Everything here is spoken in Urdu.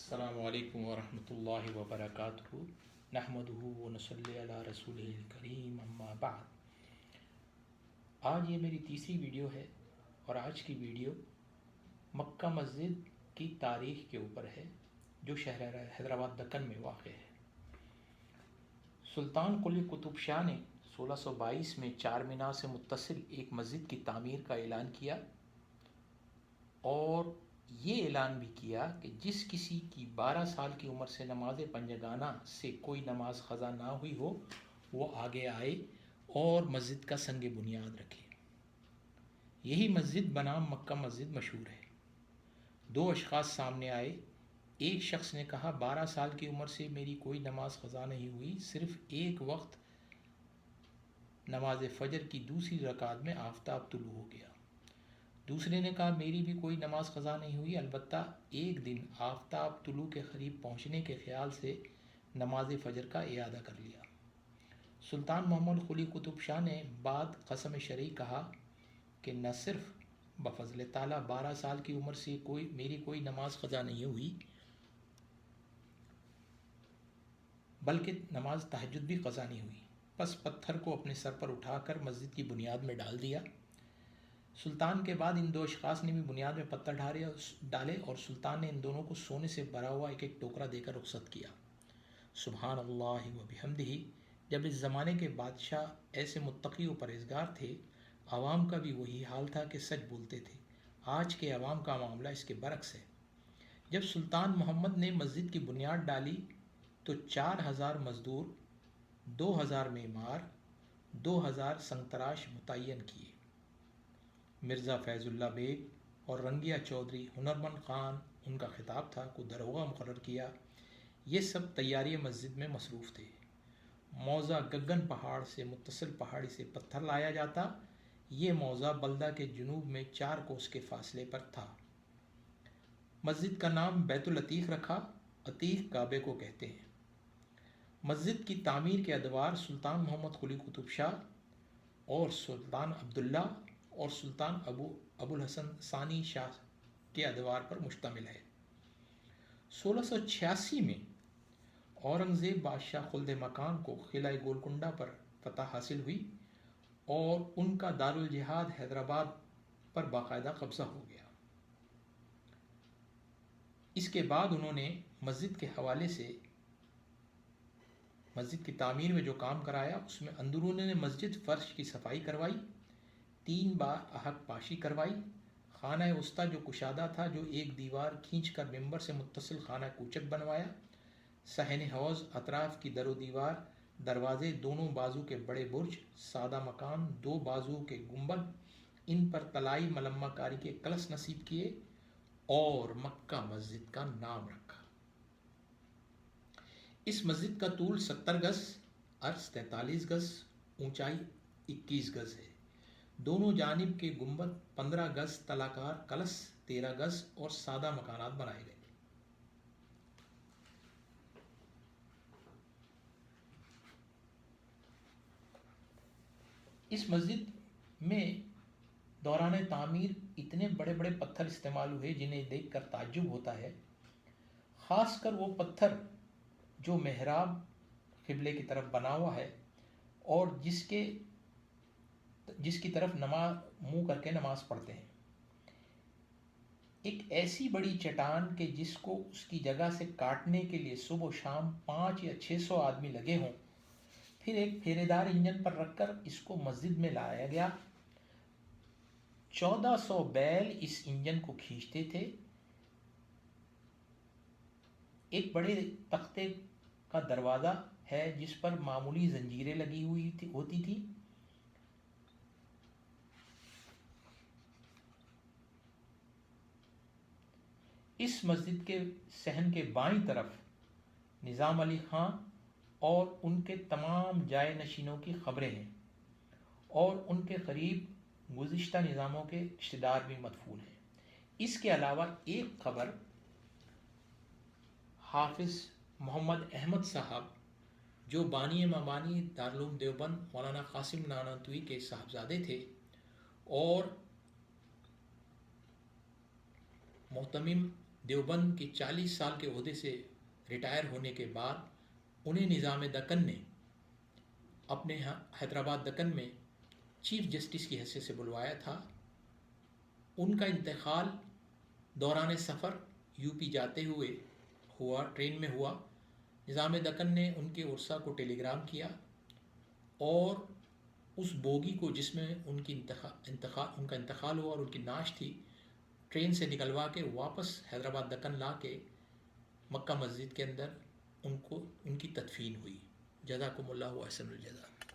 السلام علیکم ورحمۃ اللہ وبرکاتہ نحمدہ ونصلی علی رسولہ الکریم اما بعد۔ آج یہ میری تیسری ویڈیو ہے اور آج کی ویڈیو مکہ مسجد کی تاریخ کے اوپر ہے جو شہر حیدرآباد دکن میں واقع ہے۔ سلطان قلی قطب شاہ نے 1622 میں چار مینار سے متصل ایک مسجد کی تعمیر کا اعلان کیا اور یہ اعلان بھی کیا کہ جس کسی کی 12 سال کی عمر سے نماز پنجگانہ سے کوئی نماز قضا نہ ہوئی ہو وہ آگے آئے اور مسجد کا سنگ بنیاد رکھے۔ یہی مسجد بنام مکہ مسجد مشہور ہے۔ دو اشخاص سامنے آئے، ایک شخص نے کہا 12 سال کی عمر سے میری کوئی نماز قضا نہیں ہوئی، صرف ایک وقت نماز فجر کی دوسری رکعت میں آفتاب طلوع ہو گیا۔ دوسرے نے کہا میری بھی کوئی نماز قضا نہیں ہوئی، البتہ ایک دن آفتاب طلوع کے قریب پہنچنے کے خیال سے نماز فجر کا اعادہ کر لیا۔ سلطان محمد قلی قطب شاہ نے بعد قسم شرعی کہا کہ نہ صرف بفضل تعالیٰ 12 سال کی عمر سے میری کوئی نماز قضا نہیں ہوئی بلکہ نماز تہجد بھی قضا نہیں ہوئی، پس پتھر کو اپنے سر پر اٹھا کر مسجد کی بنیاد میں ڈال دیا۔ سلطان کے بعد ان دو اشخاص نے بھی بنیاد میں پتھر ڈالے اور سلطان نے ان دونوں کو سونے سے بھرا ہوا ایک ایک ٹوکرا دے کر رخصت کیا۔ سبحان اللہ و بحمدہ۔ جب اس زمانے کے بادشاہ ایسے متقی و پرہیزگار تھے، عوام کا بھی وہی حال تھا کہ سچ بولتے تھے۔ آج کے عوام کا معاملہ اس کے برعکس ہے۔ جب سلطان محمد نے مسجد کی بنیاد ڈالی تو 4000 مزدور، 2000 معمار، 2000 سنگ تراش متعین کیے۔ مرزا فیض اللہ بیگ اور رنگیا چودھری ہنرمند خان ان کا خطاب تھا کو داروغہ مقرر کیا۔ یہ سب تیاری مسجد میں مصروف تھے۔ موضع گگن پہاڑ سے متصل پہاڑی سے پتھر لایا جاتا۔ یہ موضع بلدہ کے جنوب میں 4 کوس کے فاصلے پر تھا۔ مسجد کا نام بیت العتیق رکھا۔ عتیق کعبے کو کہتے ہیں۔ مسجد کی تعمیر کے ادوار سلطان محمد قلی قطب شاہ اور سلطان عبداللہ اور سلطان ابو الحسن ثانی شاہ کے ادوار پر مشتمل ہے۔ 1686 میں اورنگزیب بادشاہ خلد مکان کو قلعہ گولکنڈہ پر فتح حاصل ہوئی اور ان کا دارالجہاد حیدرآباد پر باقاعدہ قبضہ ہو گیا۔ اس کے بعد انہوں نے مسجد کے حوالے سے مسجد کی تعمیر میں جو کام کرایا اس میں اندرون مسجد فرش کی صفائی کروائی، 3 بار احق پاشی کروائی، خانہ وسطیٰ جو کشادہ تھا جو ایک دیوار کھینچ کر ممبر سے متصل خانہ کوچک بنوایا، صحن حوض، اطراف کی در و دیوار، دروازے، دونوں بازو کے بڑے برج، سادہ مکان، 2 بازو کے گنبد، ان پر طلائی ملمہ کاری کے کلش نصیب کیے اور مکہ مسجد کا نام رکھا۔ اس مسجد کا طول 70 گز، عرض 43 گز، اونچائی 21 گز ہے۔ دونوں جانب کے گنبد 15 گز، تلاکار کلش 13 گز اور سادہ مکانات بنائے گئے۔ اس مسجد میں دوران تعمیر اتنے بڑے بڑے پتھر استعمال ہوئے جنہیں دیکھ کر تعجب ہوتا ہے، خاص کر وہ پتھر جو محراب قبلے کی طرف بنا ہوا ہے اور جس کی طرف منہ کر کے نماز پڑھتے ہیں۔ ایک ایسی بڑی چٹان کہ جس کو اس کی جگہ سے کاٹنے کے لیے صبح و شام 500 یا 600 آدمی لگے ہوں، پھر ایک پھیرے دار انجن پر رکھ کر اس کو مسجد میں لایا گیا۔ 1400 بیل اس انجن کو کھینچتے تھے۔ ایک بڑے تختے کا دروازہ ہے جس پر معمولی زنجیریں لگی ہوتی تھی۔ اس مسجد کے صحن کے بائیں طرف نظام علی خاں اور ان کے تمام جائے نشینوں کی قبریں ہیں اور ان کے قریب گزشتہ نظاموں کے رشتہ دار بھی مدفون ہیں۔ اس کے علاوہ ایک قبر حافظ محمد احمد صاحب جو بانی مبانی دارالعلوم دیوبند مولانا قاسم نانوتوی کے صاحبزادے تھے اور محتمم دیوبند کے 40 سال کے عہدے سے ریٹائر ہونے کے بعد انہیں نظام دکن نے اپنے حیدرآباد دکن میں چیف جسٹس کی حیثیت سے بلوایا تھا۔ ان کا انتقال دوران سفر یو پی جاتے ہوئے ہوا، ٹرین میں ہوا۔ نظام دکن نے ان کے ورثاء کو ٹیلی گرام کیا اور اس بوگی کو جس میں ان کا انتقال ہوا اور ان کی نعش تھی، ٹرین سے نکلوا کے واپس حیدرآباد دکن لا کے مکہ مسجد کے اندر ان کی تدفین ہوئی۔ جزاکم اللہ احسن الجزا۔